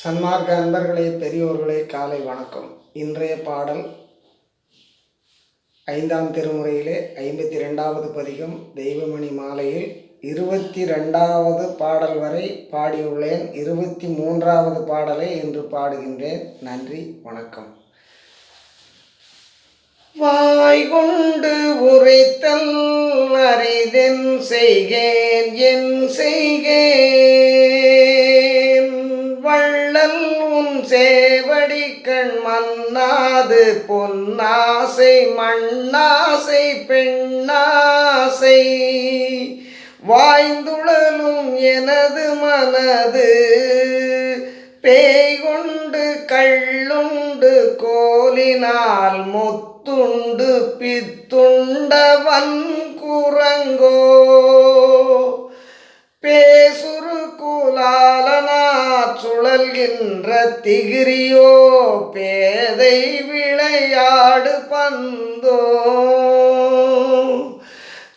சன்மார்க்க அன்பர்களே, பெரியோர்களே, காலை வணக்கம். இன்றைய பாடல் 5ஆம் திருமுறையிலே 52வது பதிகம் தெய்வமணி மாலையில் 22வது பாடல் வரை பாடியுள்ளேன். 23வது பாடலை இன்று பாடுகின்றேன். நன்றி, வணக்கம். வாய் கொண்டு உரைத்தல் அரிதென் செய்கேன், என் செய்கேன் வள்ளல் உன் சேவடி கண் மன்னாது பொன்னாசை மண்ணாசை பெண்ணாசை வாய்ந்துழலும் எனது மனது பேய் கொண்டு கள்ளுண்டு கோலினால் முத்துண்டு பித்துண்டவன் குரங்கோ பேசுரு குலாலனா சுழல்கின்ற திகிரியோ பேதை விளையாடு பந்தோ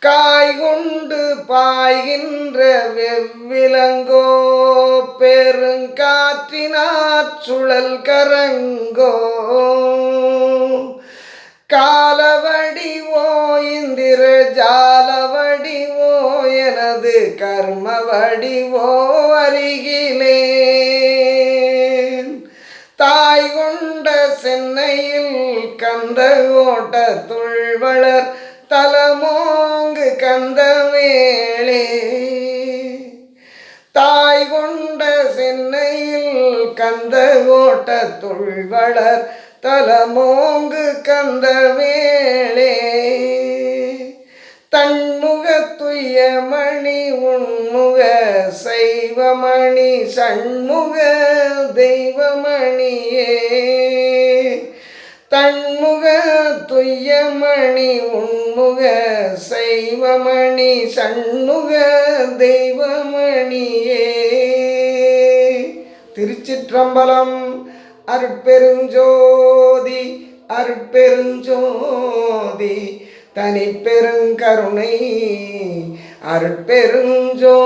காய் கொண்டு பாய்கின்ற வெவ்விலங்கோ பெருங்காற்றினாற் சுழல் கரங்கோ காலவடிவோ இந்திர ஜாலவடிவோ எனது கர்மவடிவோ அருகிலேன் தாய் கொண்ட சென்னையில் கந்த ஓட்ட துள்வளர் தலமோங்கு கந்தவேளே தாய் கொண்ட சென்னையில் கந்த ஓட்ட துள்வளர் தலமோங்கு கந்தவேளே தன்முக துய்யமணி உன்முக சைவமணி சண்முக தெய்வமணியே தன்முக துய்யமணி உன்முக சைவமணி சண்முக தெய்வமணியே. திருச்சிற்றம்பலம். அருட்பெருஞ்சோதி அருட்பெருஞ்சோதி தனிப்பெருங்கருணை அருட்பெருஞ்சோதி.